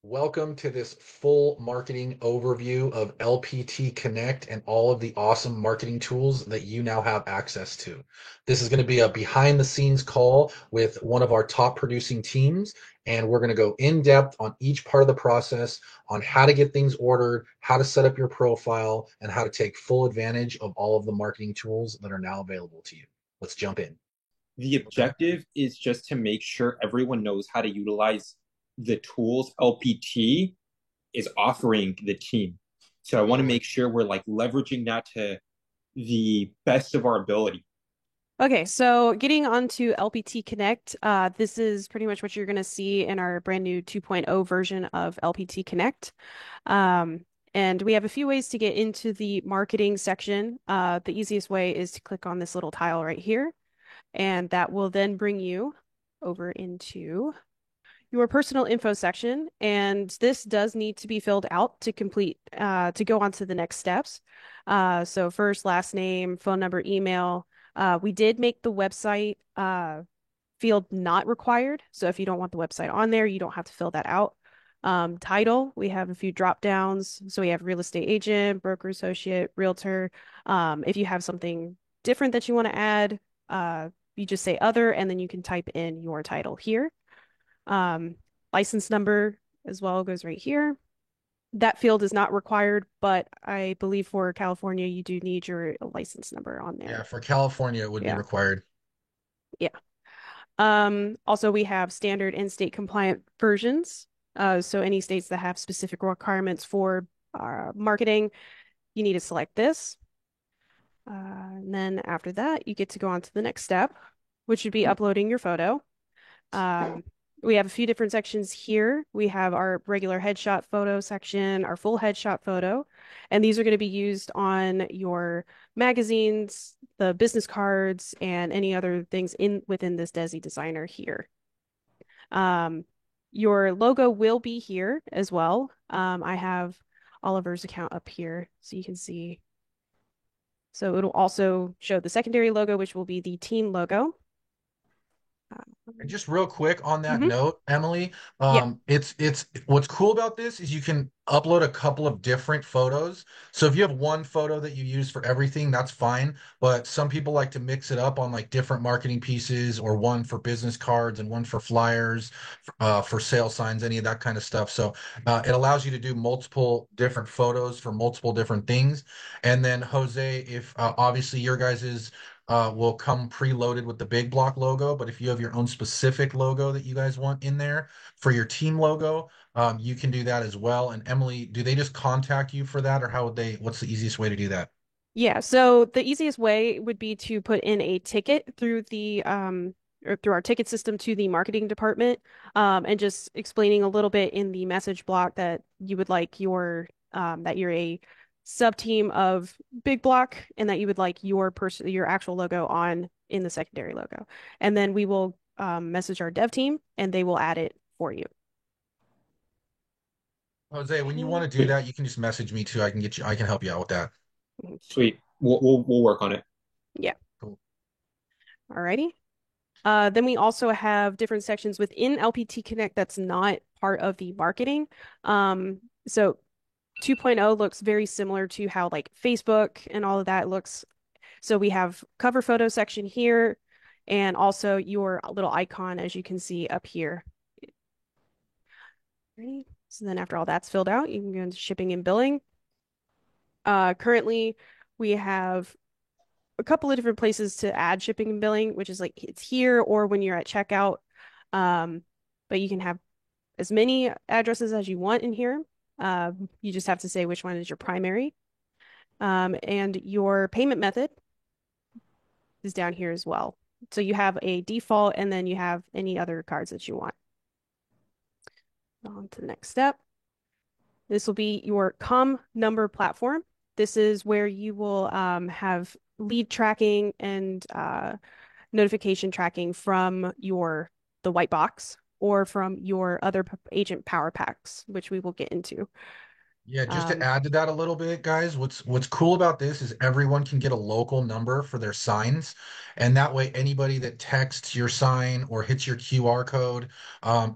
Welcome to this full marketing overview of LPT Connect and all of the awesome marketing tools that you now have access to. This is going to be a behind the scenes call with one of our top producing teams, and we're going to go in depth on each part of the process on how to get things ordered, how to set up your profile, and how to take full advantage of all of the marketing tools that are now available to you. Let's jump in. The Okay. objective is just to make sure everyone knows how to utilize the tools LPT is offering the team. So I want to make sure we're like leveraging that to the best of our ability. Okay, so getting onto LPT Connect, this is pretty much what you're going to see in our brand new 2.0 version of LPT Connect. Um, and we have a few ways to get into the marketing section. The easiest way is to click on this little tile right here, and that will then bring you over into your personal info section. And this does need to be filled out to complete, to go on to the next steps. So first, last name, phone number, email. We did make the website field not required. So if you don't want the website on there, you don't have to fill that out. Title, we have a few drop downs. So we have real estate agent, broker associate, realtor. If you have something different that you want to add, you just say other, and then you can type in your title here. Um, License number as well goes right here. That field is not required, but I believe for California, you do need your license number on Yeah, there. for California, it would be Yeah. required. Yeah. Also we have standard and state compliant versions. So any states that have specific requirements for marketing, you need to select this. And then after that, you get to go on to the next step, which would be uploading your photo. Um, we have a few different sections here. We have our regular headshot photo section, our full headshot photo, and these are going to be used on your magazines, the business cards, and any other things in within this Desi Designer here. Um, your logo will be here as well. I have Oliver's account up here so you can see. So it'll also show the secondary logo, which will be the team logo. And just real quick on that Mhm. note, Emily, Yep. it's what's cool about this is you can upload a couple of different photos. So if you have one photo that you use for everything, that's fine. But some people like to mix it up on like different marketing pieces, or one for business cards and one for flyers, for sale signs, any of that kind of stuff. So it allows you to do multiple different photos for multiple different things. And then Jose, if obviously your guys's will come preloaded with the big block logo. But if you have your own specific logo that you guys want in there for your team logo, you can do that as well. And Emily, do they just contact you for that, or how would they? What's the easiest way to do that? Yeah, so the easiest way would be to put in a ticket through the or through our ticket system to the marketing department, and just explaining a little bit in the message block that you would like your that you're a sub team of Big Block and that you would like your actual logo on in the secondary logo. And then we will message our dev team and they will add it for you. Jose, when you Okay. want to do that, you can just message me too. I can help you out with that. Sweet. We'll work on it. Yeah. Cool. Alrighty. Then we also have different sections within LPT Connect that's not part of the marketing. So 2.0 looks very similar to how like Facebook and all of that looks. So we have cover photo section here and also your little icon as you can see up here. Ready? So then after all that's filled out, you can go into shipping and billing. Currently we have a couple of different places to add shipping and billing, which is like it's here or when you're at checkout. Um, but you can have as many addresses as you want in here. You just have to say which one is your primary. And your payment method is down here as well. So you have a default and then you have any other cards that you want. On to the next step. This will be your com number platform. This is where you will have lead tracking and notification tracking from the white box or from your other agent power packs, which we will get into. Yeah, just to Um, add to that a little bit, guys, what's cool about this is everyone can get a local number for their signs, and that way anybody that texts your sign or hits your QR code,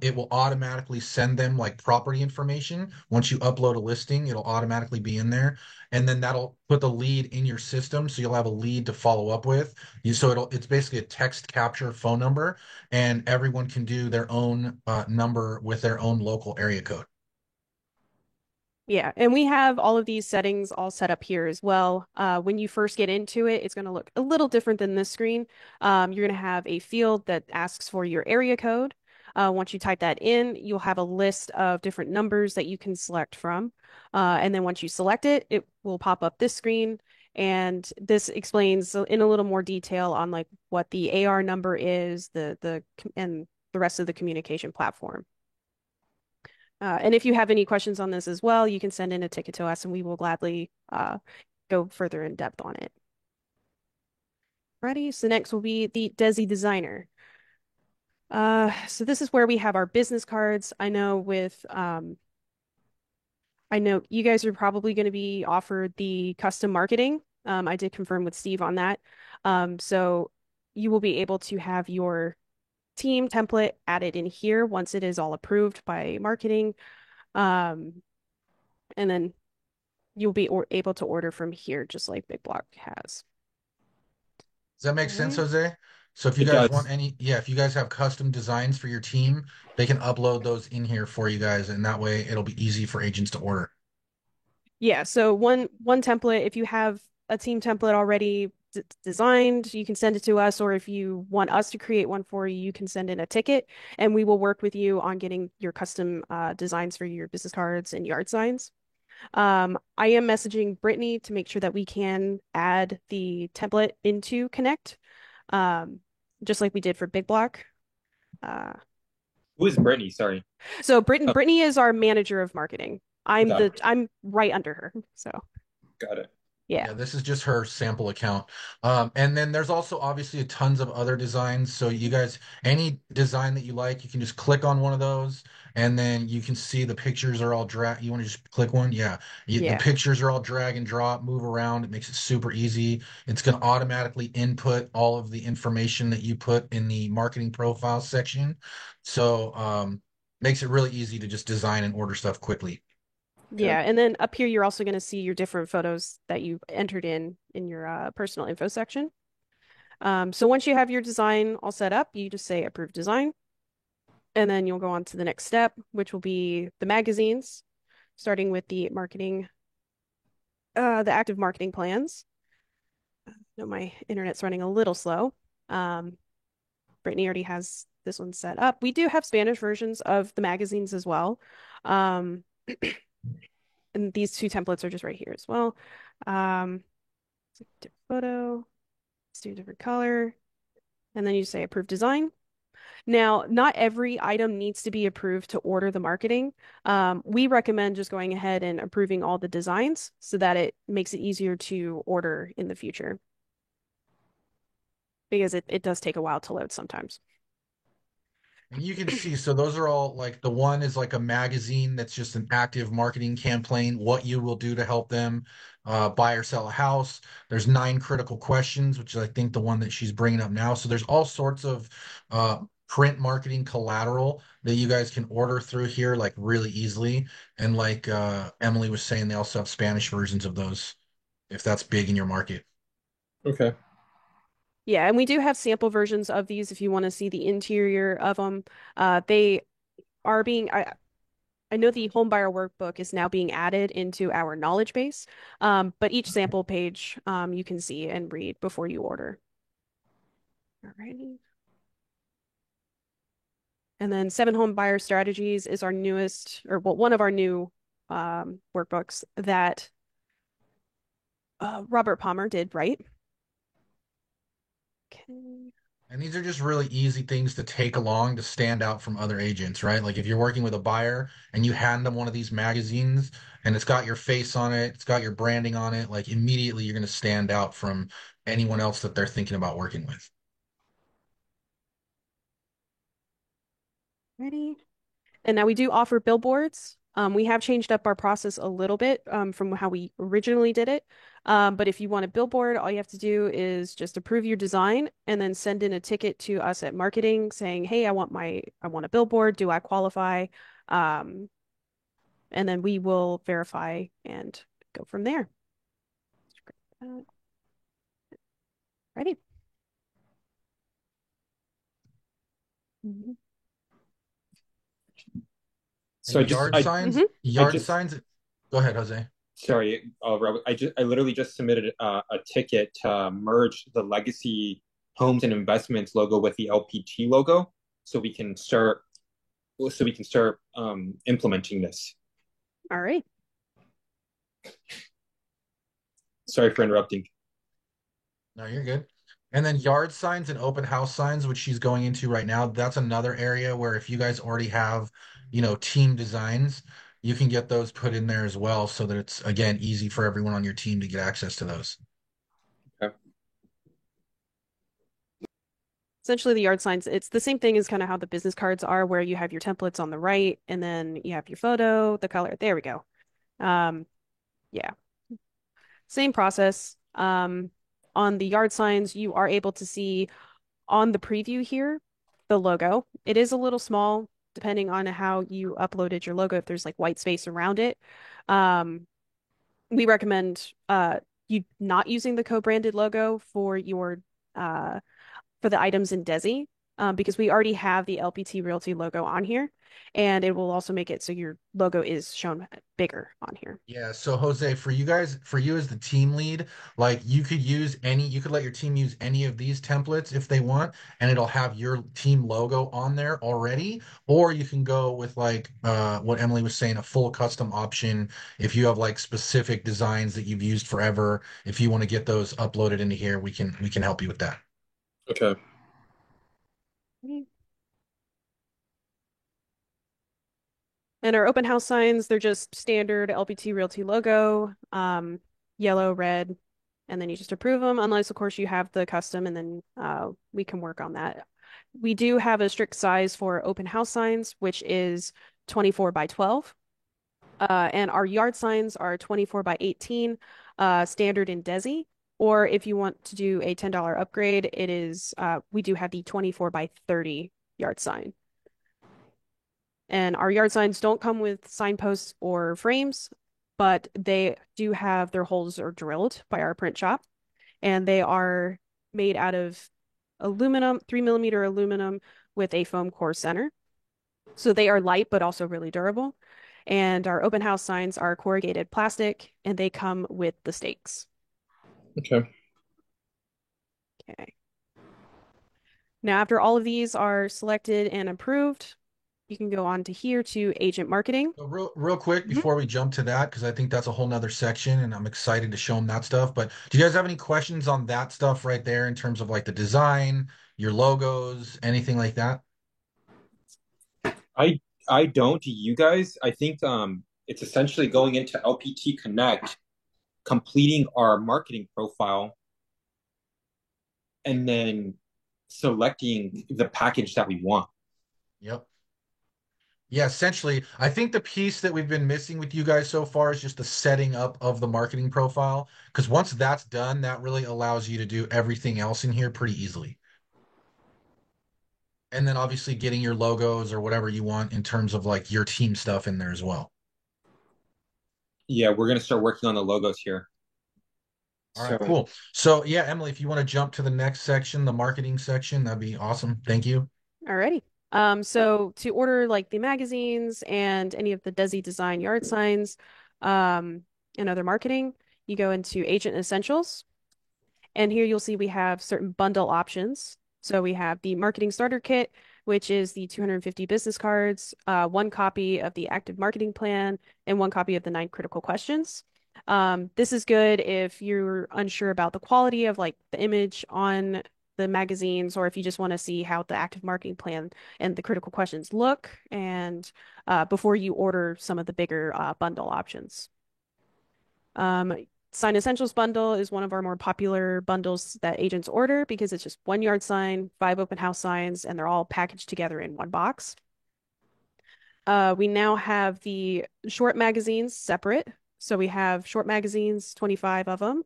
it will automatically send them like property information. Once you upload a listing, it'll automatically be in there, and then that'll put the lead in your system, so you'll have a lead to follow up with. So it's basically a text capture phone number, and everyone can do their own number with their own local area code. Yeah, and we have all of these settings all set up here as well. When you first get into it, it's going to look a little different than this screen. You're going to have a field that asks for your area code. Once you type that in, you'll have a list of different numbers that you can select from. And then once you select it, it will pop up this screen. And this explains in a little more detail on like what the AR number is, and the rest of the communication platform. And if you have any questions on this as well, you can send in a ticket to us and we will gladly go further in depth on it. Ready? So next will be the Desi Designer. So this is where we have our business cards. I know you guys are probably going to be offered the custom marketing. I did confirm with Steve on that. So you will be able to have your team template added in here once it is all approved by marketing. Um, and then you'll be able to order from here, just like Big Block has. Does that make All sense, right. Jose? So if you It guys want does. any, yeah, if you guys have custom designs for your team, they can upload those in here for you guys, and that way it'll be easy for agents to order. Yeah, so one template, if you have a team template already designed, you can send it to us, or if you want us to create one for you, you can send in a ticket, and we will work with you on getting your custom designs for your business cards and yard signs. I am messaging Brittany to make sure that we can add the template into Connect, um, just like we did for Big Block. Uh, Who is Brittany? Sorry. So Oh, Brittany is our manager of marketing. got it. I'm right under her. So Got it. yeah. Yeah, this is just her sample account. And then there's also obviously tons of other designs. So you guys, any design that you like, you can just click on one of those, and then you can see the pictures are all drag. You want to just click one? Yeah. The Yeah. pictures are all drag and drop, move around. It makes it super easy. It's going to automatically input all of the information that you put in the marketing profile section. So makes it really easy to just design and order stuff quickly. Okay. Yeah. And then up here you're also going to see your different photos that you entered in your personal info section. So once you have your design all set up, you just say approve design, and then you'll go on to the next step, which will be the magazines, starting with the active marketing plans. No, my internet's running a little slow. Um, Brittany already has this one set up. We do have Spanish versions of the magazines as well. Um, and these two templates are just right here as well. Um, different photo, let's do a different color, and then you say approve design. Now, not every item needs to be approved to order the marketing. We recommend just going ahead and approving all the designs so that it makes it easier to order in the future because it does take a while to load sometimes. And you can see, so those are all like the one is like a magazine that's just an active marketing campaign, what you will do to help them buy or sell a house. There's 9 critical questions, which is I think the one that she's bringing up now. So there's all sorts of print marketing collateral that you guys can order through here like really easily. And like Emily was saying, they also have Spanish versions of those if that's big in your market. Okay. Yeah, and we do have sample versions of these if you want to see the interior of them. They are being, I know the homebuyer workbook is now being added into our knowledge base, but each sample page you can see and read before you order. Alrighty. And then Seven Home Buyer Strategies is our newest, or well, one of our new workbooks that Robert Palmer did, right? Okay. And these are just really easy things to take along to stand out from other agents, right? Like if you're working with a buyer and you hand them one of these magazines and it's got your face on it, it's got your branding on it, like immediately you're going to stand out from anyone else that they're thinking about working with. Ready? And now we do offer billboards. We have changed up our process a little bit from how we originally did it. But if you want a billboard, all you have to do is just approve your design and then send in a ticket to us at marketing saying, "Hey, I want a billboard. Do I qualify?" Um, and then we will verify and go from there. Ready? Mhm. So And yard signs, Mhm. I yard just, signs. Go ahead, Jose. sorry, Robert, I literally just submitted a ticket to merge the Legacy Homes and Investments logo with the LPT logo, so we can start, implementing this. All right. Sorry for interrupting. No, you're good. And then yard signs and open house signs, which she's going into right now, that's another area where if you guys already have, team designs, you can get those put in there as well so that it's, again, easy for everyone on your team to get access to those. Okay. Essentially, the yard signs, it's the same thing as kind of how the business cards are, where you have your templates on the right and then you have your photo, the color. There we go. Um, yeah, same process. On the yard signs, you are able to see on the preview here the logo. It is a little small, depending on how you uploaded your logo, if there's like white space around it. Um, we recommend you not using the co-branded logo uh, for the items in Desi because we already have the LPT Realty logo on here, and it will also make it so your logo is shown bigger on here. Yeah, so Jose, for you guys, for you as the team lead, like you could let your team use any of these templates if they want, and it'll have your team logo on there already. Or you can go with like what Emily was saying, a full custom option. If you have like specific designs that you've used forever, if you want to get those uploaded into here, we can help you with that. Okay. And our open house signs, they're just standard LPT Realty logo, yellow, red, and then you just approve them, unless, of course, you have the custom, and then we can work on that. We do have a strict size for open house signs, which is 24 by 12. And our yard signs are 24 by 18, standard in Desi. Or if you want to do a $10 upgrade, we do have the 24 by 30 yard sign. And our yard signs don't come with signposts or frames, but they do have their holes are drilled by our print shop, and they are made out of aluminum, 3 millimeter aluminum with a foam core center. So they are light but also really durable. And our open house signs are corrugated plastic, and they come with the stakes. Okay. Okay. Now, after all of these are selected and approved, you can go on to here to agent marketing. So real quick Mhm. before we jump to that, because I think that's a whole nother section and I'm excited to show them that stuff. But do you guys have any questions on that stuff right there in terms of like the design, your logos, anything like that? I I don't. You guys, I think it's essentially going into LPT Connect, completing our marketing profile, and then selecting the package that we want. Yep. Yeah, essentially, I think the piece that we've been missing with you guys so far is just the setting up of the marketing profile. Because once that's done, that really allows you to do everything else in here pretty easily. And then obviously getting your logos or whatever you want in terms of like your team stuff in there as well. Yeah, we're gonna start working on the logos here. All right, So cool. So yeah, Emily, if you want to jump to the next section, the marketing section, that'd be awesome. Thank you. Alrighty. So to order like the magazines and any of the Desi Design yard signs, um, and other marketing, you go into Agent Essentials, and here you'll see we have certain bundle options. So we have the marketing starter kit, which is the 250 business cards, one copy of the active marketing plan, and one copy of the 9 critical questions. This is good if you're unsure about the quality of like the image on the magazines, or if you just want to see how the active marketing plan and the critical questions look, and before you order some of the bigger bundle options. Um, Sign Essentials bundle is one of our more popular bundles that agents order because it's just one yard sign, 5 open house signs, and they're all packaged together in one box. We now have the short magazines separate. So we have short magazines, 25 of them,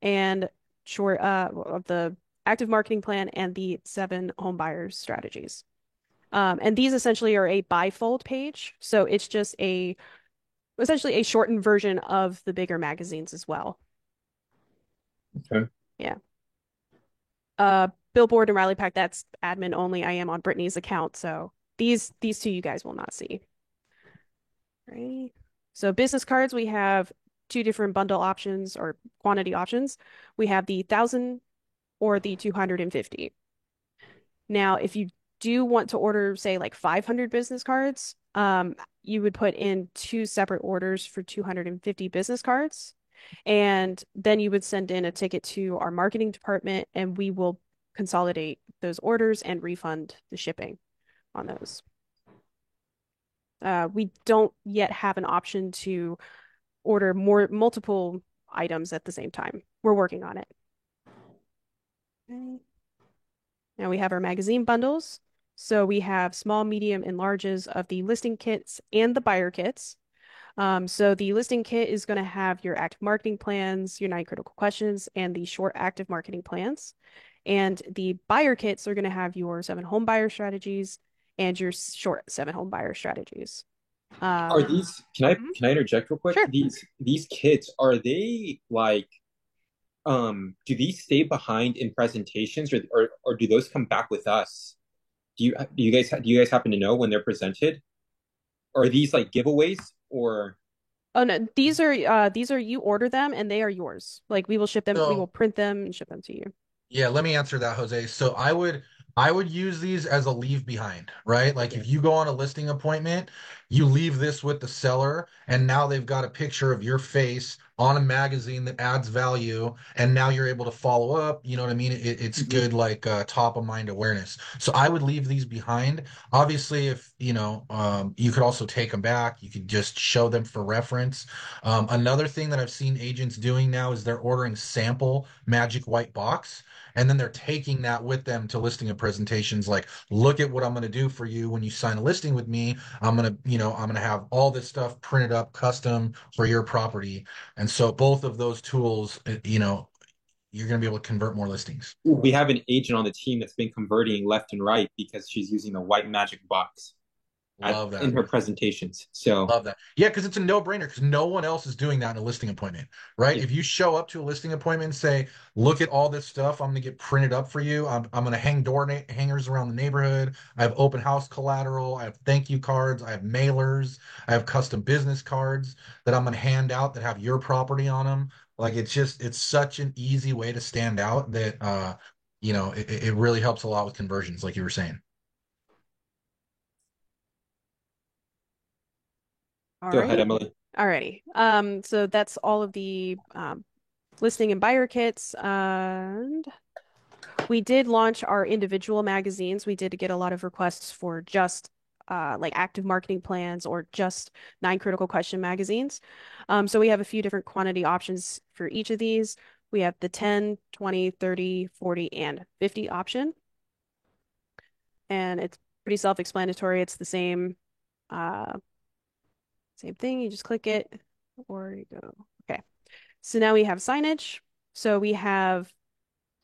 and short of the active marketing plan and the 7 home buyers strategies. And these essentially are a bifold page. So it's just a essentially a shortened version of the bigger magazines as well. Okay. Yeah. Billboard and Rally Pack, that's admin only. I am on Brittany's account, so these two you guys will not see. Right. So business cards, we have 2 different bundle options or quantity options. We have the 1,000 or the 250. Now, if you do want to order, say, like 500 business cards, you would put in 2 separate orders for 250 business cards. And then you would send in a ticket to our marketing department, and we will consolidate those orders and refund the shipping on those. We don't yet have an option to order multiple items at the same time. We're working on it. Okay. Now we have our magazine bundles. So we have small, medium, and larges of the listing kits and the buyer kits. So the listing kit is going to have your active marketing plans, your 9 critical questions, and the short active marketing plans. And the buyer kits are going to have your 7 home buyer strategies and your short 7 home buyer strategies. Are these, Mhm. can I interject real quick? Sure. These kits, are they like do these stay behind in presentations, or do those come back with us? Do you guys happen to know when they're presented? Or are these like giveaways or Oh no, these are you order them and they are yours. Like we will ship them, we will So print them and ship them to you. yeah, let me answer that, Jose. So I would use these as a leave behind, right? Like okay. if you go on a listing appointment, you leave this with the seller, and now they've got a picture of your face on a magazine that adds value, and now you're able to follow up. You know what I mean? It's Mhm. good, like top of mind awareness. So I would leave these behind. Obviously, if you could also take them back. You could just show them for reference. Another thing that I've seen agents doing now is they're ordering sample Magic White Box. And then they're taking that with them to listing and presentations like, look at what I'm going to do for you when you sign a listing with me. I'm going to have all this stuff printed up custom for your property. And so both of those tools, you're going to be able to convert more listings. We have an agent on the team that's been converting left and right because she's using the white magic box Love in that. her presentations. So Love that. Yeah, because it's a no-brainer because no one else is doing that in a listing appointment, right? yeah. If you show up to a listing appointment and say, look at all this stuff I'm going to get printed up for you. I'm going to hang hangers around the neighborhood. I have open house collateral. I have thank you cards. I have mailers. I have custom business cards that I'm going to hand out that have your property on them. Like it's such an easy way to stand out that, it really helps a lot with conversions, like you were saying. All Go ahead, right. Emily. Alrighty. So that's all of the listing and buyer kits. And we did launch our individual magazines. We did get a lot of requests for just like active marketing plans or just 9 critical question magazines. So we have a few different quantity options for each of these. We have the 10, 20, 30, 40, and 50 option. And it's pretty self-explanatory. It's the same thing. You just click it or you go. Okay. So now we have signage. So we have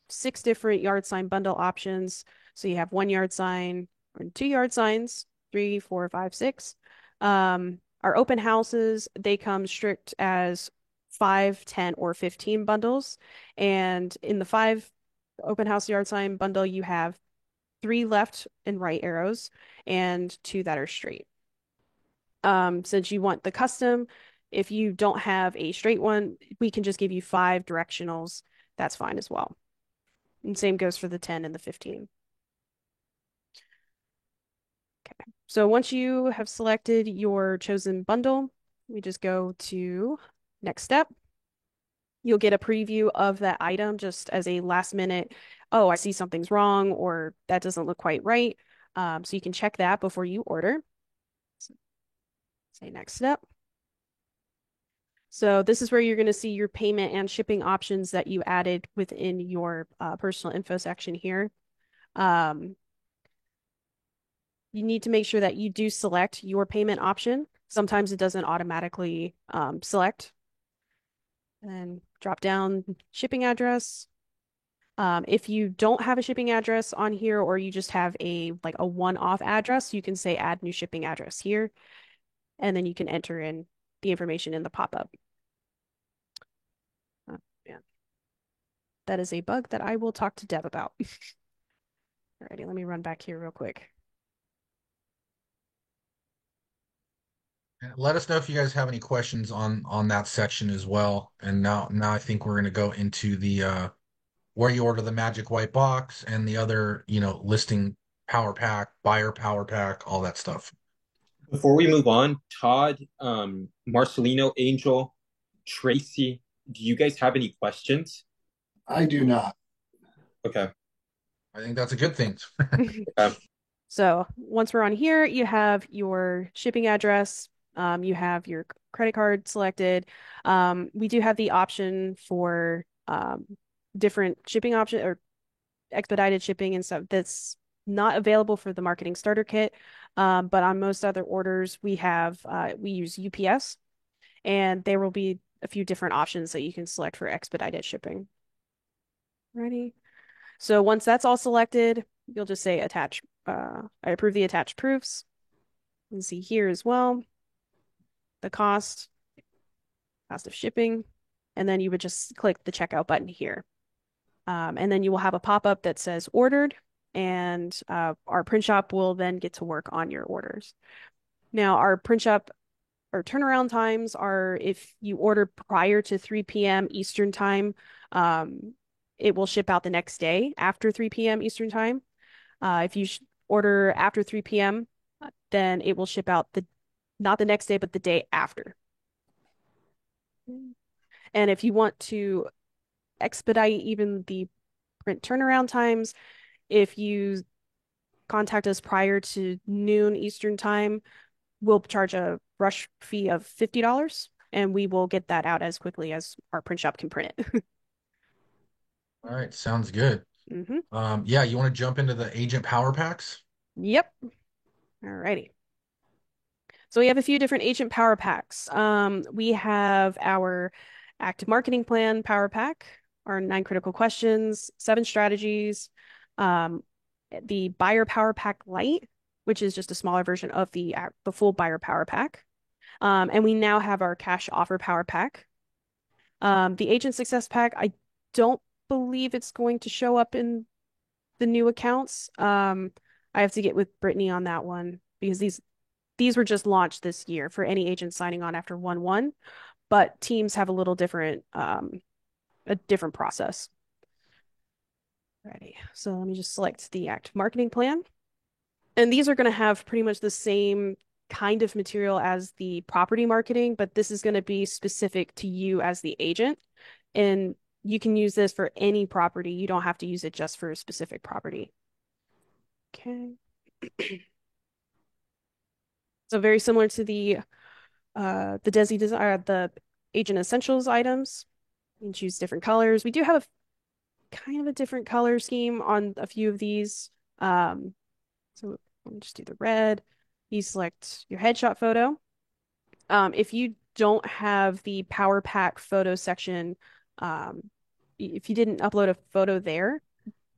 6 different yard sign bundle options. So you have 1 yard sign or 2 yard signs, three, four, five, six. Our open houses, they come strict as 5, 10, or 15 bundles. And in the 5 open house yard sign bundle, you have 3 left and right arrows and 2 that are straight. Since you want the custom, if you don't have a straight one, we can just give you 5 directionals. That's fine as well. And same goes for the 10 and the 15. Okay. So once you have selected your chosen bundle, we just go to next step. You'll get a preview of that item just as a last minute, oh, I see something's wrong or that doesn't look quite right. So you can check that before you order. So say next step. So this is where you're going to see your payment and shipping options that you added within your personal info section here. Um, you need to make sure that you do select your payment option. Sometimes it doesn't automatically select. And then drop down shipping address. If you don't have a shipping address on here, or you just have a like a one-off address, you can say add new shipping address here, and then you can enter in the information in the pop-up. Yeah, that is a bug that I will talk to Dev about. Alrighty, let me run back here real quick. And let us know if you guys have any questions on that section as well. And now I think we're going to go into the where you order the Magic White Box and the other, listing power pack, buyer power pack, all that stuff. Before we move on, Todd, Marcelino, Angel, Tracy, do you guys have any questions? I do not. Okay. I think that's a good thing. So once we're on here, you have your shipping address, you have your credit card selected. We do have the option for different shipping option or expedited shipping and stuff that's not available for the marketing starter kit. But on most other orders, we use UPS, and there will be a few different options that you can select for expedited shipping. Ready? So once that's all selected, you'll just say attach. I approve the attached proofs. You can see here as well the cost of shipping, and then you would just click the checkout button here. And then you will have a pop-up that says ordered, and our print shop will then get to work on your orders. Now, our print shop or turnaround times are if you order prior to 3 p.m. Eastern time, it will ship out the next day after 3 p.m. Eastern time. If you order after 3 p.m., then it will ship out not the next day, but the day after. And if you want to expedite even the print turnaround times, if you contact us prior to noon Eastern time, we'll charge a rush fee of $50, and we will get that out as quickly as our print shop can print it. All right, sounds good. hmm Yeah, you want to jump into the agent power packs? Yep. Alrighty. So we have a few different agent power packs. We have our active marketing plan power pack, our 9 critical questions, 7 strategies, um, the buyer power pack light, which is just a smaller version of the full buyer power pack. And we now have our cash offer power pack. The agent success pack, I don't believe it's going to show up in the new accounts. I have to get with Brittany on that one because these were just launched this year for any agent signing on after 1/1, but teams have a different process. Ready. So let me just select the active marketing plan. And these are going to have pretty much the same kind of material as the property marketing, but this is going to be specific to you as the agent. And you can use this for any property. You don't have to use it just for a specific property. Okay. So very similar to the agent essentials items. You can choose different colors. We do have a kind of a different color scheme on a few of these. So let me just do the red. You select your headshot photo. If you don't have the Power Pack photo section, if you didn't upload a photo there,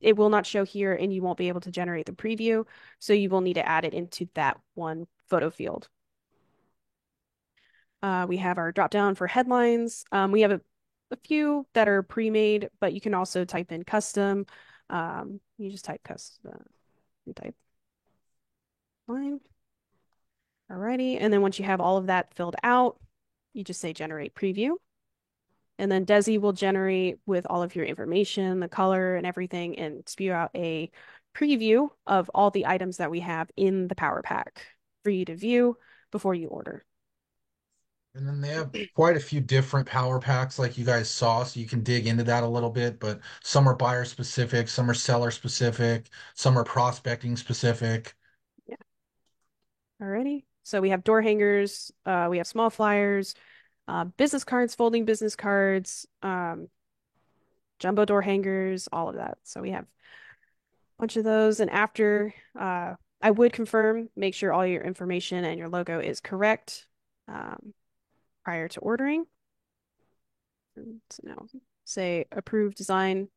it will not show here and you won't be able to generate the preview. So you will need to add it into that one photo field. We have our drop down for headlines. We have a few that are pre-made, but you can also type in custom. You just type custom, you type line. Alrighty. And then once you have all of that filled out, you just say generate preview. And then Desi will generate with all of your information, the color and everything, and spew out a preview of all the items that we have in the Power Pack for you to view before you order. And then they have quite a few different power packs like you guys saw, so you can dig into that a little bit, but some are buyer specific, some are seller specific, some are prospecting specific. Yeah. Alrighty. So we have door hangers, we have small flyers, business cards, folding business cards, jumbo door hangers, all of that. So we have a bunch of those. And after I would confirm, make sure all your information and your logo is correct um, prior to ordering. And so now say approve design,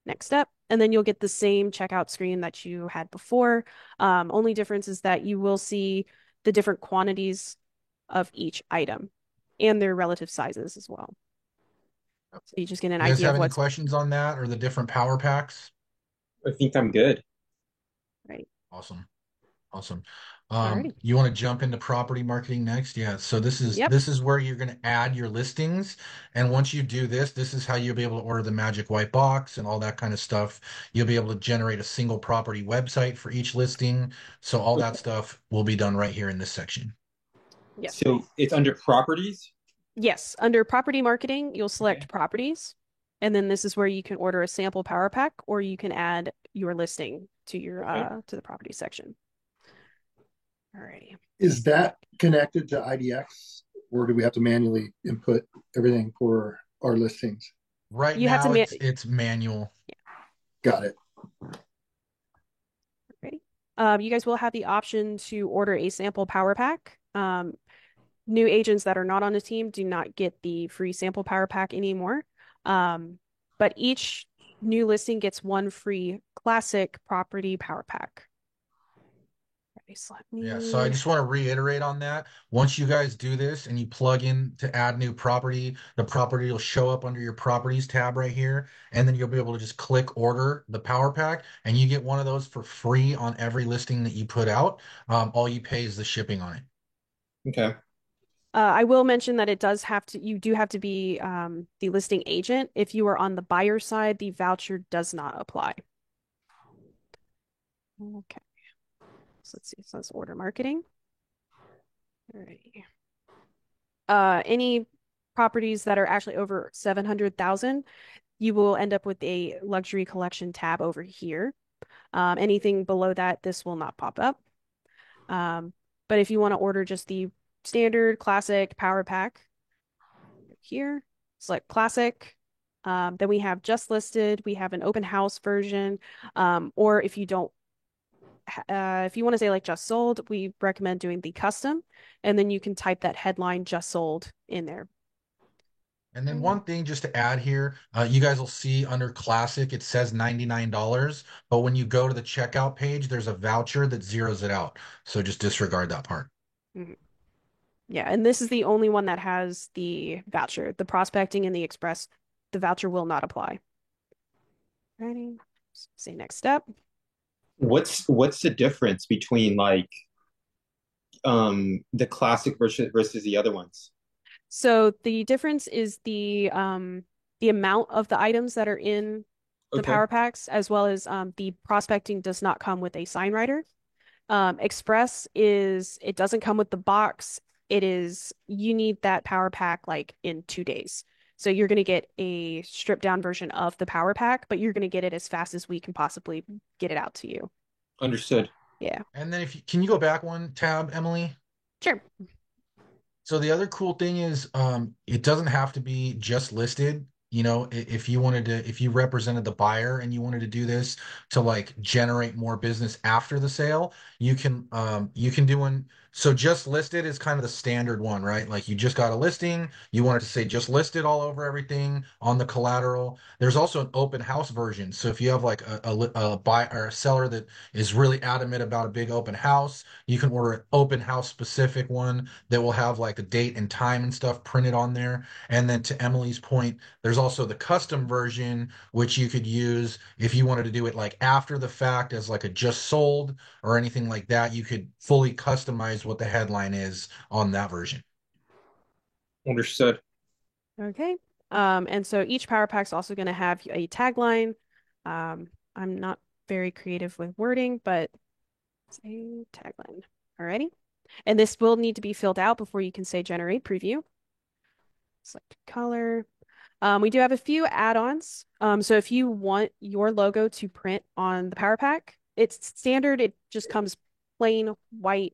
next step, and then you'll get the same checkout screen that you had before. Only difference is that you will see the different quantities of each item and their relative sizes as well. So you just get an You guys idea have of any what's questions on that or the different power packs? I think I'm good. right. Awesome. Awesome. Alrighty. You want to jump into property marketing next? Yeah. So this is Yep. this is where you're going to add your listings. And once you do this, this is how you'll be able to order the magic white box and all that kind of stuff. You'll be able to generate a single property website for each listing. So all that Okay. stuff will be done right here in this section. Yes. So it's under properties. Yes. Under property marketing, you'll Okay. select properties. And then this is where you can order a sample power pack or you can add your listing to your Okay. to the property section. Alrighty. Is that connected to IDX, or do we have to manually input everything for our listings? Right You have to now ma it's manual. Got it. Ready? You guys will have the option to order a sample power pack. New agents that are not on the team do not get the free sample power pack anymore. But each new listing gets one free classic property power pack. Okay, so let Yeah, so I me. just want to reiterate on that. Once you guys do this and you plug in to add new property, the property will show up under your properties tab right here, and then you'll be able to just click order the power pack, and you get one of those for free on every listing that you put out. All you pay is the shipping on it. Okay. I will mention that it does have to, you do have to be the listing agent. If you are on the buyer side, the voucher does not apply. Okay, so let's see. So let's order marketing. Alrighty. Any properties that are actually over 700,000, you will end up with a luxury collection tab over here. Anything below that, this will not pop up. But if you want to order just the standard classic power pack here, select classic. Then we have just listed. We have an open house version. Or if you don't, if you want to say like just sold, we recommend doing the custom, and then you can type that headline just sold in there. And then one thing just to add here, you guys will see under classic, it says $99, but when you go to the checkout page, there's a voucher that zeroes it out. So just disregard that part. Mhm. Yeah, and this is the only one that has the voucher. The prospecting and the express, the voucher will not apply. Ready? Say next step. What's the difference between like the classic versus the other ones? So the difference is the amount of the items that are in the Okay. power packs, as well as the prospecting does not come with a sign writer. Express is it doesn't come with the box. It is you need that power pack like in 2 days. So you're going to get a stripped down version of the power pack, but you're going to get it as fast as we can possibly get it out to you. Understood. Yeah, And then if you, can you go back one tab, Emily? sure. So the other cool thing is, it doesn't have to be just listed. You know, if you wanted to, if you represented the buyer and you wanted to do this to like generate more business after the sale, you can do one. So just listed is kind of the standard one, right? Like you just got a listing, you want it to say just listed all over everything on the collateral. There's also an open house version. So if you have like a buyer or a seller that is really adamant about a big open house, you can order an open house specific one that will have like the date and time and stuff printed on there. And then to Emily's point, there's also the custom version, which you could use if you wanted to do it like after the fact as like a just sold or anything like that. You could fully customize what the headline is on that version. Understood. Okay. And so each power pack is also going to have a tagline. I'm not very creative with wording, but say tagline. Alrighty. And this will need to be filled out before you can say generate preview. Select color. We do have a few add-ons. So if you want your logo to print on the power pack, it's standard. It just comes plain white,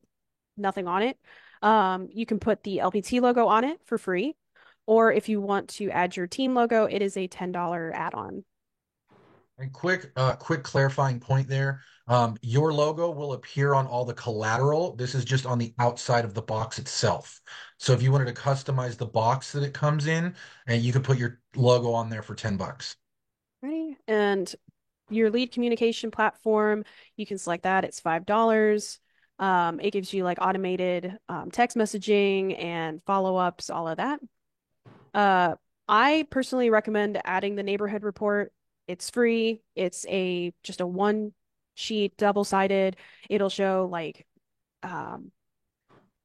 nothing on it. You can put the LPT logo on it for free. Or if you want to add your team logo, it is a $10 add-on. And quick clarifying point there. Your logo will appear on all the collateral. This is just on the outside of the box itself. So if you wanted to customize the box that it comes in, and you could put your logo on there for $10. Ready? And your lead communication platform, you can select that. It's $5. It gives you like automated text messaging and follow-ups, all of that. Uh, I personally recommend adding the neighborhood report. It's free. It's a just a one sheet, double-sided. It'll show like um,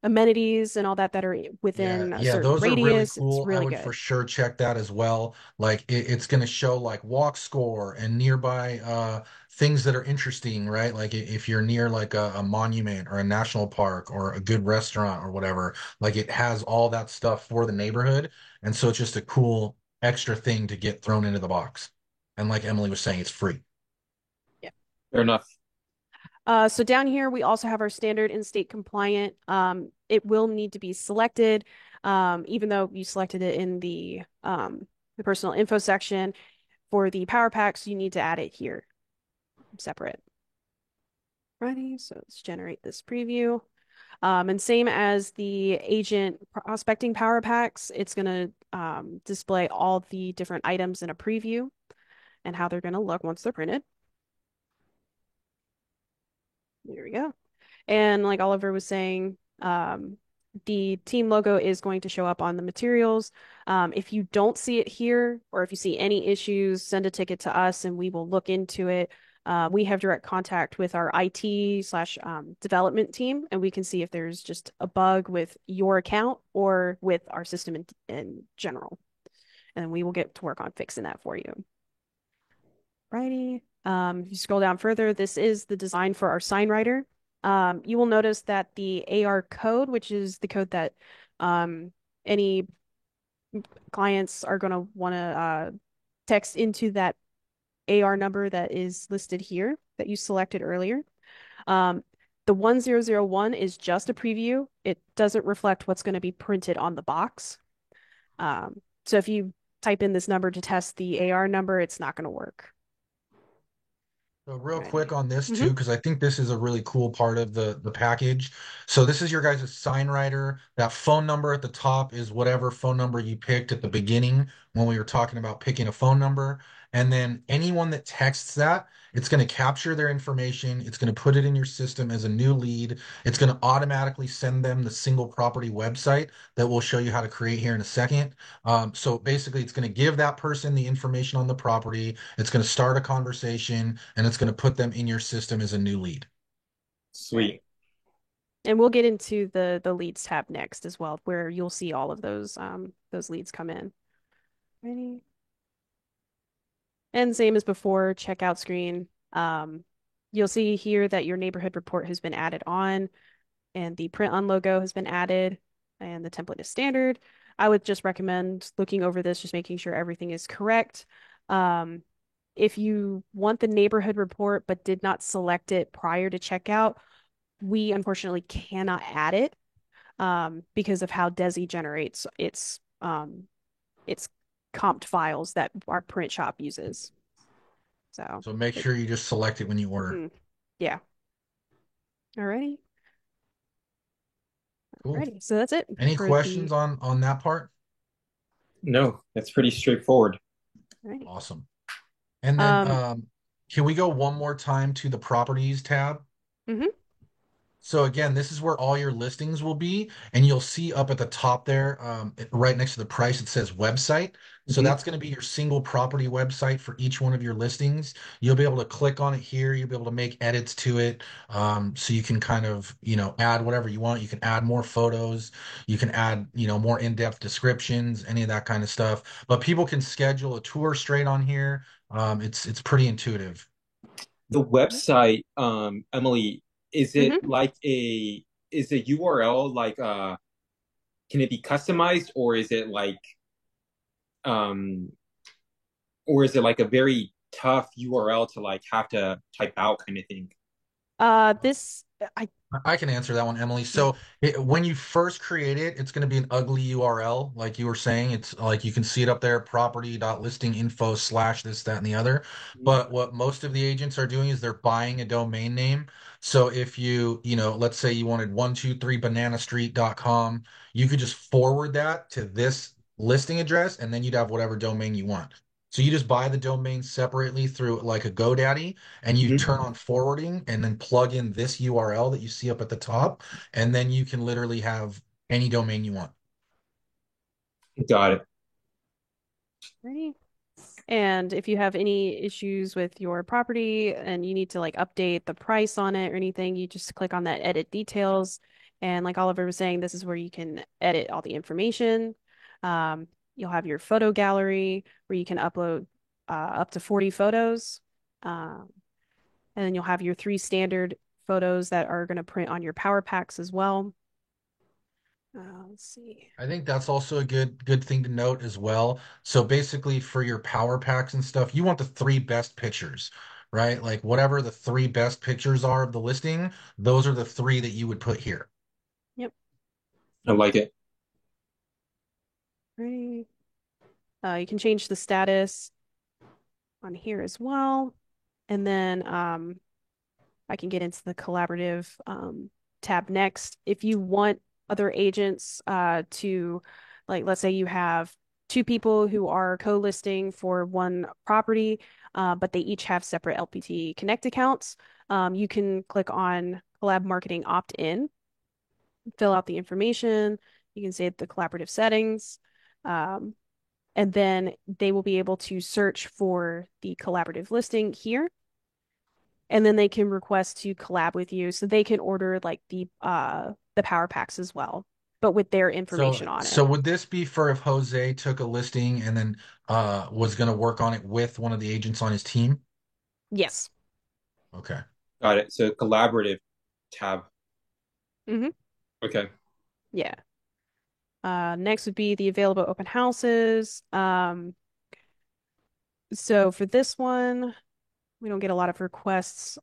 amenities and all that that are Yeah, within a yeah, certain those are really radius. It's cool. I really would for good. sure check that as well. Like it's going to show like walk score and nearby things that are interesting, right? Like if you're near like a monument or a national park or a good restaurant or whatever, like it has all that stuff for the neighborhood. And so it's just a cool extra thing to get thrown into the box. And like Emily was saying, it's free. Yeah. Fair enough. So down here, we also have our standard in-state compliant. It will need to be selected, even though you selected it in the personal info section. For the power packs, you need to add it here, separate. Ready? So let's generate this preview. And same as the agent prospecting power packs, it's going to display all the different items in a preview and how they're going to look once they're printed. There we go. And like Oliver was saying, the team logo is going to show up on the materials. If you don't see it here, or if you see any issues, send a ticket to us and we will look into it. We have direct contact with our IT/, development team, and we can see if there's just a bug with your account or with our system in general. And then we will get to work on fixing that for you. Righty. If you scroll down further, this is the design for our sign writer. You will notice that the AR code, which is the code that any clients are going to want to text into that AR number that is listed here that you selected earlier. Um, the 1001 is just a preview. It doesn't reflect what's going to be printed on the box. So if you type in this number to test the AR number, it's not going to work. So real quick Ready? on this Hmm. too, because I think this is a really cool part of the package. So this is your guys' sign writer. That phone number at the top is whatever phone number you picked at the beginning when we were talking about picking a phone number. And then anyone that texts that, it's going to capture their information. It's going to put it in your system as a new lead. It's going to automatically send them the single property website that we'll show you how to create here in a second. So basically, it's going to give that person the information on the property. It's going to start a conversation and it's going to put them in your system as a new lead. Sweet. And we'll get into the leads tab next as well, where you'll see all of those leads come in. Ready? And same as before, checkout screen. You'll see here that your neighborhood report has been added on, and the print on logo has been added, and the template is standard. I would just recommend looking over this, just making sure everything is correct. Um, if you want the neighborhood report but did not select it prior to checkout, we unfortunately cannot add it because of how Desi generates its comped files that our print shop uses. So, So make it, sure you just select it when you order. mhm. Yeah. Alrighty. Cool. Alrighty. So that's it Any for questions the. on that part? No, that's pretty straightforward. Alrighty. Awesome. And then Um, can we go one more time to the properties tab? mhm. So again, this is where all your listings will be, and you'll see up at the top there, right next to the price, it says website. So Mhm. that's going to be your single property website for each one of your listings. You'll be able to click on it here. You'll be able to make edits to it. So you can kind of, add whatever you want. You can add more photos. You can add, more in-depth descriptions, any of that kind of stuff. But people can schedule a tour straight on here. It's pretty intuitive. The website, Emily, is it Mhm. like is the URL like can it be customized um or is it like a very tough URL to like have to type out kind of thing? This I I can answer that one, Emily. So when you first create it, it's going to be an ugly URL, like you were saying. It's like you can see it up there, property.listinginfo slash this, that, and the other. Mhm. But what most of the agents are doing is they're buying a domain name. So if let's say you wanted 123bananastreet.com, you could just forward that to this listing address, and then you'd have whatever domain you want. So you just buy the domain separately through like a GoDaddy, and you Mhm. turn on forwarding and then plug in this URL that you see up at the top, and then you can literally have any domain you want. Got it. Right. And if you have any issues with your property and you need to like update the price on it or anything, you just click on that edit details. And like Oliver was saying, this is where you can edit all the information. You'll have your photo gallery where you can upload up to 40 photos. Um, and then you'll have your three standard photos that are going to print on your power packs as well. Let's see. I think that's also a good thing to note as well. So basically for your power packs and stuff, you want the three best pictures, right? Like whatever the three best pictures are of the listing, those are the three that you would put here. Yep. I like it. Right. You can change the status on here as well. And then I can get into the collaborative tab next. If you want other agents to, like, let's say you have two people who are co-listing for one property, but they each have separate LPT Connect accounts, you can click on Collab Marketing Opt-in, fill out the information. You can save the collaborative settings. Um, and then they will be able to search for the collaborative listing here, and then they can request to collab with you so they can order like the power packs as well, but with their So information on so it. would this be for if Jose took a listing and then was going to work on it with one of the agents on his team? Yes. Okay. Got it. So collaborative tab. Hmm. Okay. Yeah. Next would be the available open houses. So for this one, we don't get a lot of requests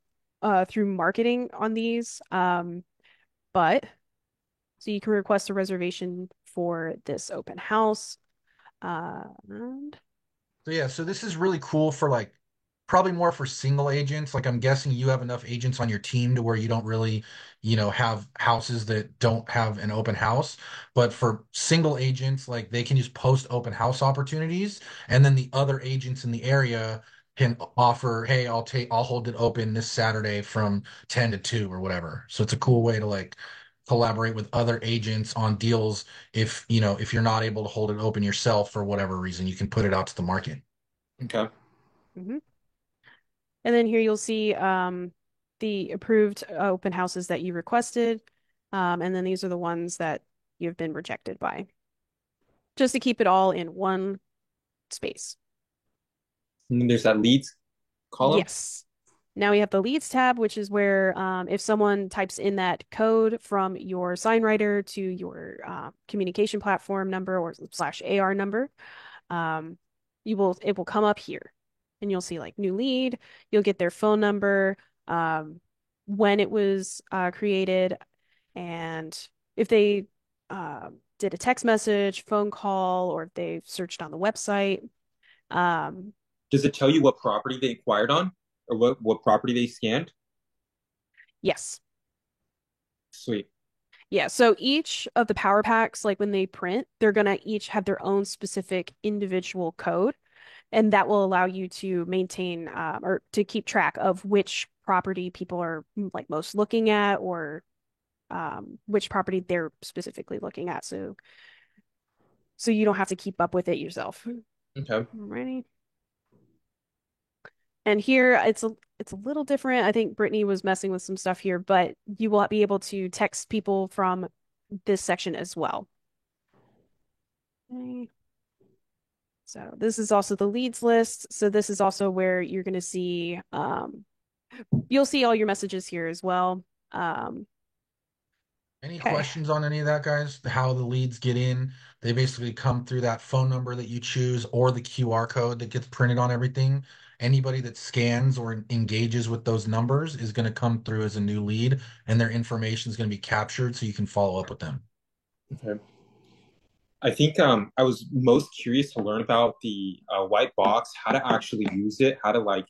through marketing on these. But so you can request a reservation for this open house. And So yeah, so this is really cool for like probably more for single agents. Like I'm guessing you have enough agents on your team to where you don't really, have houses that don't have an open house. But for single agents, like they can just post open house opportunities, and then the other agents in the area can offer, hey, I'll hold it open this Saturday from 10 to 2 or whatever. So it's a cool way to like collaborate with other agents on deals if you're not able to hold it open yourself for whatever reason, you can put it out to the market. Okay. Mhm. And then here you'll see the approved open houses that you requested. And then these are the ones that you've been rejected by, just to keep it all in one space. And then there's that leads column. Yes. Now we have the leads tab, which is where if someone types in that code from your SignWriter to your communication platform number or slash AR number, um, it will come up here and you'll see like new lead. You'll get their phone number, um, when it was created, and if they did a text message, phone call, or if they searched on the website. Um, Does it tell you what property they inquired on or what property they scanned? yes. Sweet. Yeah, so each of the power packs, like when they print, they're gonna each have their own specific individual code, and that will allow you to maintain or to keep track of which property people are like most looking at, or which property they're specifically looking at. So you don't have to keep up with it yourself. Okay. Alrighty. And here it's a little different. I think Brittany was messing with some stuff here, but you will be able to text people from this section as well. Okay. So this is also the leads list. So this is also where you're going to see, you'll see all your messages here as well. Um, Any okay. questions on any of that, guys? How the leads get in? They basically come through that phone number that you choose or the QR code that gets printed on everything. anybody that scans or engages with those numbers is going to come through as a new lead, and their information is going to be captured so you can follow up with them. Okay. I think I was most curious to learn about the white box, how to actually use it, how to like,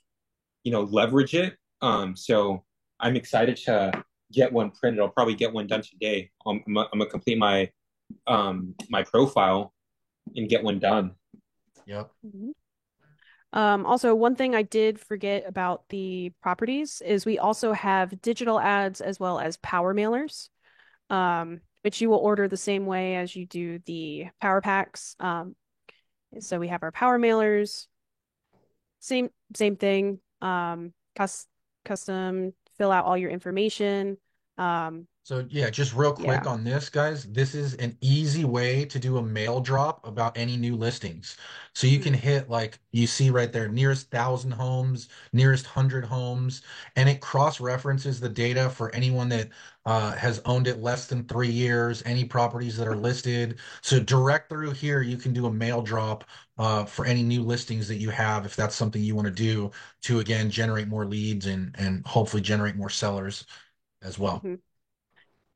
leverage it. So I'm excited to get one printed. I'll probably get one done today. I'm gonna complete my profile and get one done. Yep. Mhm. Also, one thing I did forget about the properties is we also have digital ads as well as power mailers, which you will order the same way as you do the power packs. So we have our power mailers, same thing. Custom, fill out all your information. Um, So yeah, just real quick yeah. on this, guys. This is an easy way to do a mail drop about any new listings. So you can Mm, hit like you see right there, nearest 1,000 homes, nearest 100 homes, and it cross-references the data for anyone that has owned it less than 3 years, any properties that are listed. So direct through here, you can do a mail drop for any new listings that you have, if that's something you want to do to again generate more leads and hopefully generate more sellers as well. mhm.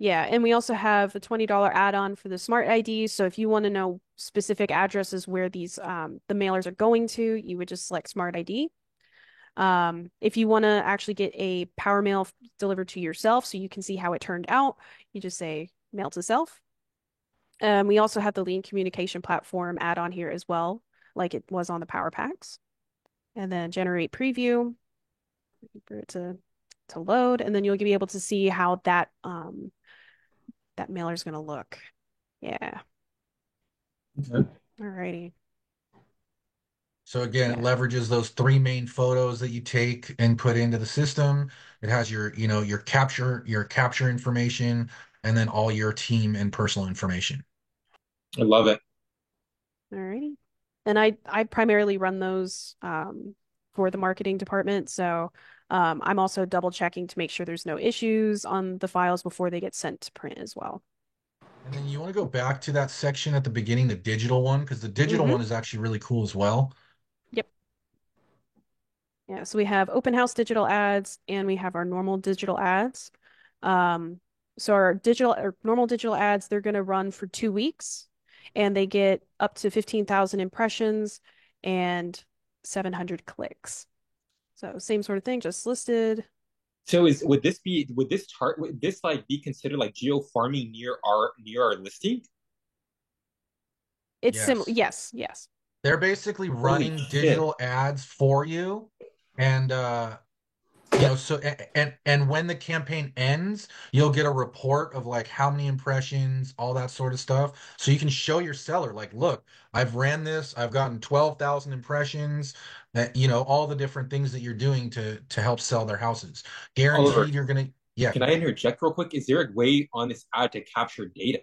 Yeah, and we also have a $20 add-on for the Smart ID. So if you want to know specific addresses where these the mailers are going to, you would just select Smart ID. If you want to actually get a power mail delivered to yourself so you can see how it turned out, you just say mail to self. We also have the Lean Communication Platform add-on here as well, like it was on the Power Packs. And then generate preview for it to load, and then you'll be able to see how that mailer is going to look. Yeah. Okay. Alrighty. So again, it Yeah. leverages those three main photos that you take and put into the system. It has your capture information, and then all your team and personal information. I love it. Alrighty. And I primarily run those for the marketing department. So I'm also double checking to make sure there's no issues on the files before they get sent to print as well. And then you want to go back to that section at the beginning, the digital one, because the digital Mm-hmm. one is actually really cool as well. Yep. Yeah, so we have open house digital ads and we have our normal digital ads. Um, so our digital or normal digital ads, they're going to run for 2 weeks and they get up to 15,000 impressions and 700 clicks. So same sort of thing, just listed. So would this chart would this like be considered like geo farming near our listing? It's similar. Yes. Yes, yes. They're basically Holy running shit. digital ads for you. And so and when the campaign ends, you'll get a report of like how many impressions, all that sort of stuff. So you can show your seller, like, look, I've ran this, I've gotten 12,000 impressions, all the different things that you're doing to help sell their houses. Oliver, Guaranteed you're gonna, yeah. can I interject real quick? Is there a way on this ad to capture data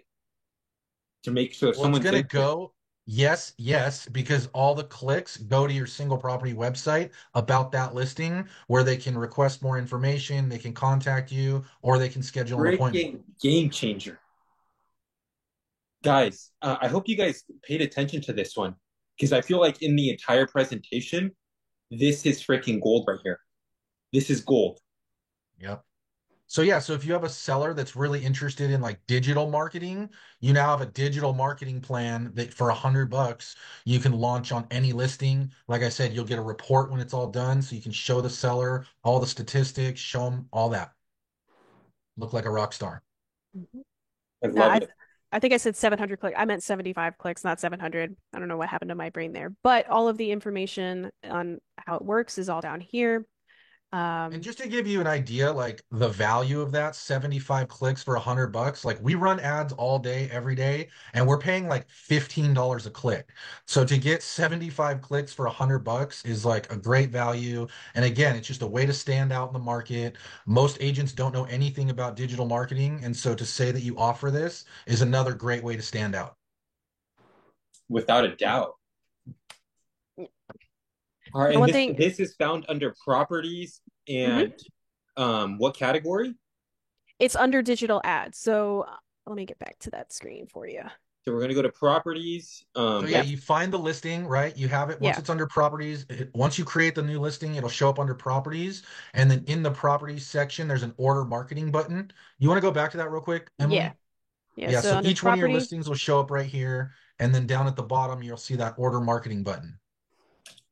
to make sure if Well, it's someone's gonna in here? go, yes, yes, because all the clicks go to your single property website about that listing where they can request more information, they can contact you, or they can schedule an appointment. Freaking game changer. Guys, I hope you guys paid attention to this one because I feel like in the entire presentation, this is freaking gold right here. This is gold. Yep. So yeah, so if you have a seller that's really interested in like digital marketing, you now have a digital marketing plan that for $100 you can launch on any listing. Like I said, you'll get a report when it's all done, so you can show the seller all the statistics, show them all that. Look like a rock star. Mhm. I No, love it. I think I said 700 clicks. I meant 75 clicks, not 700. I don't know what happened to my brain there. But all of the information on how it works is all down here. And Um, just to give you an idea, like the value of that 75 clicks for $100, like we run ads all day, every day, and we're paying like $15 a click. So to get 75 clicks for $100 is like a great value. And again, it's just a way to stand out in the market. Most agents don't know anything about digital marketing. And so to say that you offer this is another great way to stand out. Without a doubt. All right, now and one this thing, this is found under properties mhm, and what category? it's under digital ads. So let me get back to that screen for you. So we're gonna go to properties. So yeah, Yep. you find the listing, right? You have it once Yeah. it's under properties. Once you create the new listing, it'll show up under properties, and then in the properties section, there's an order marketing button. You want to go back to that real quick, Yeah. Emily? Yeah. Yeah, So so under each one of your property. listings will show up right here, and then down at the bottom, you'll see that order marketing button.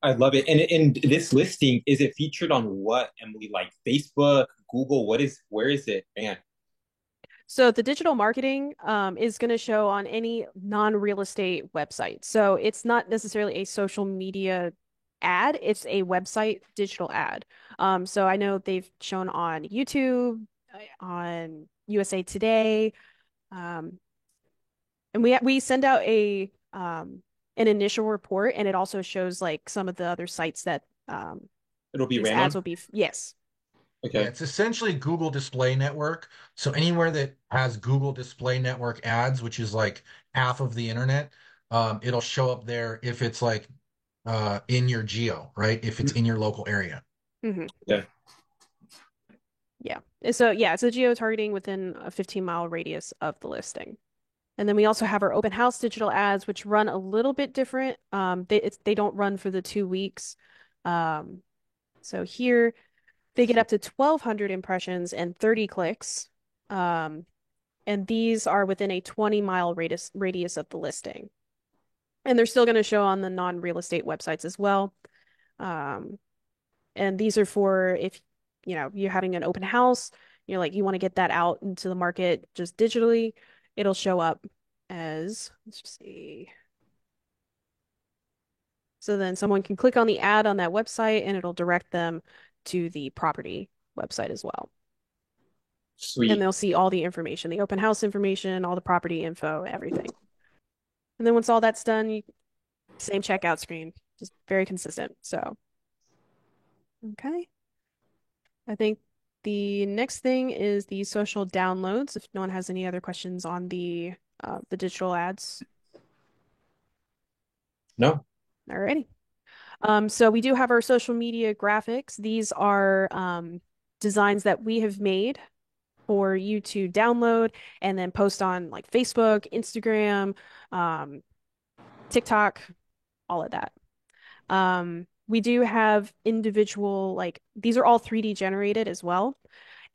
I love it. And this listing, is it featured on what, Emily? Like Facebook, Google? Where is it? Man. So the digital marketing is going to show on any non-real estate website. So it's not necessarily a social media ad, it's a website digital ad. So I know they've shown on YouTube, on USA Today, um, and we send out a an initial report, and it also shows like some of the other sites that It'll be these ran ads on? will be. Yes. Yeah, Okay. it's essentially Google Display Network. So anywhere that has Google Display Network ads, which is like half of the internet, it'll show up there if it's like in your geo, right? If it's in your local area. Hmm. Yeah. Yeah. So yeah, it's a geo-targeting within a 15-mile radius of the listing. And then we also have our open house digital ads, which run a little bit different. They don't run for the 2 weeks. Um, so here they get up to 1,200 impressions and 30 clicks. Um, and these are within a 20-mile radius of the listing. And they're still going to show on the non-real estate websites as well. Um, and these are for if you're having an open house, you're like you want to get that out into the market just digitally, it'll show up as, let's just see. So then someone can click on the ad on that website and it'll direct them to the property website as well. And Sweet. they'll see all the information, the open house information, all the property info, everything. And then once all that's done, same checkout screen, just very consistent. So, okay. I think the next thing is the social downloads, if no one has any other questions on the digital ads. No. Alrighty. So we do have our social media graphics. These are designs that we have made for you to download and then post on like Facebook, Instagram, um, TikTok, all of that. We do have individual, like these are all 3D generated as well.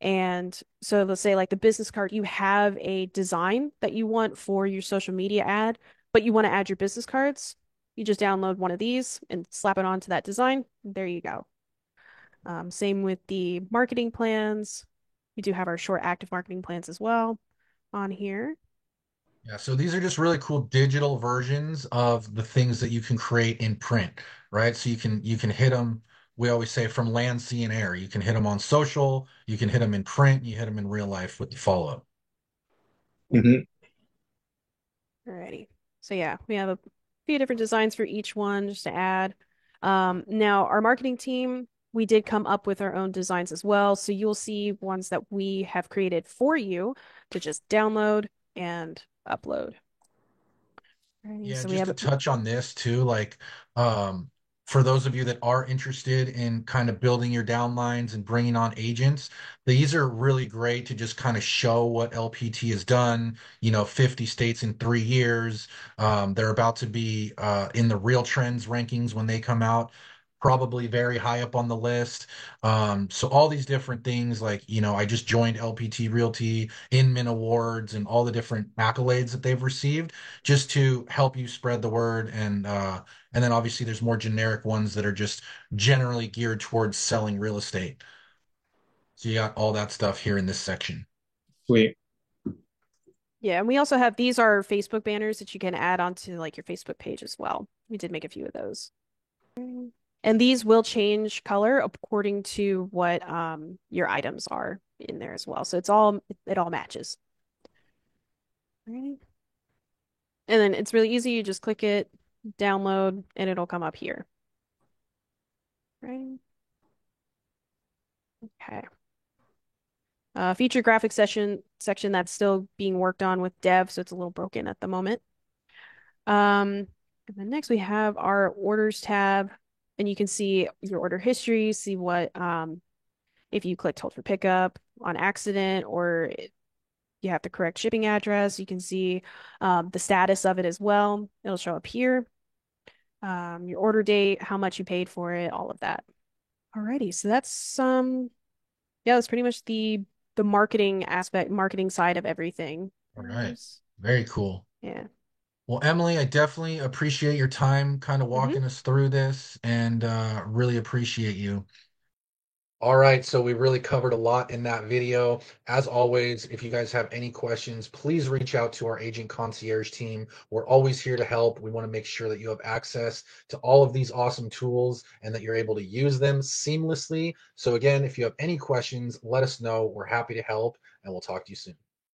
And so let's say like the business card, you have a design that you want for your social media ad, but you want to add your business cards. You just download one of these and slap it onto that design. There you go. Same with the marketing plans. We do have our short active marketing plans as well on here. Yeah, so these are just really cool digital versions of the things that you can create in print, right? So you can hit them. We always say from land, sea, and air. You can hit them on social, you can hit them in print, you hit them in real life with the follow-up. Hmm. Alrighty. So yeah, we have a few different designs for each one just to add. Now our marketing team, we did come up with our own designs as well. So you'll see ones that we have created for you to just download and upload. Alrighty, Yeah, so we just have to touch on this too, like um, for those of you that are interested in kind of building your downlines and bringing on agents, these are really great to just kind of show what LPT has done. 50 states in 3 years. They're about to be in the Real Trends rankings when they come out. Probably very high up on the list. So all these different things, like, I just joined LPT Realty, Inman Awards, and all the different accolades that they've received just to help you spread the word, and then obviously there's more generic ones that are just generally geared towards selling real estate. So you got all that stuff here in this section. Sweet. Yeah, and we also have these are Facebook banners that you can add onto like your Facebook page as well. We did make a few of those. And these will change color according to what your items are in there as well. So it all matches. Alrighty. And then it's really easy. You just click it, download, and it'll come up here. Right. Okay. Feature graphic section that's still being worked on with dev, so it's a little broken at the moment. And then next we have our orders tab, and you can see your order history, see what if you clicked hold for pickup on accident or you have the correct shipping address. You can see the status of it as well. It'll show up here. Your order date, how much you paid for it, all of that. Alrighty, so that's yeah, that's pretty much the marketing aspect, marketing side of everything. All right. Very cool. Yeah. Well, Emily, I definitely appreciate your time kind of Hmm. walking us through this and really appreciate you. All right, so we really covered a lot in that video. As always, if you guys have any questions, please reach out to our agent concierge team. We're always here to help. We want to make sure that you have access to all of these awesome tools and that you're able to use them seamlessly. So again, if you have any questions, let us know. We're happy to help, and we'll talk to you soon.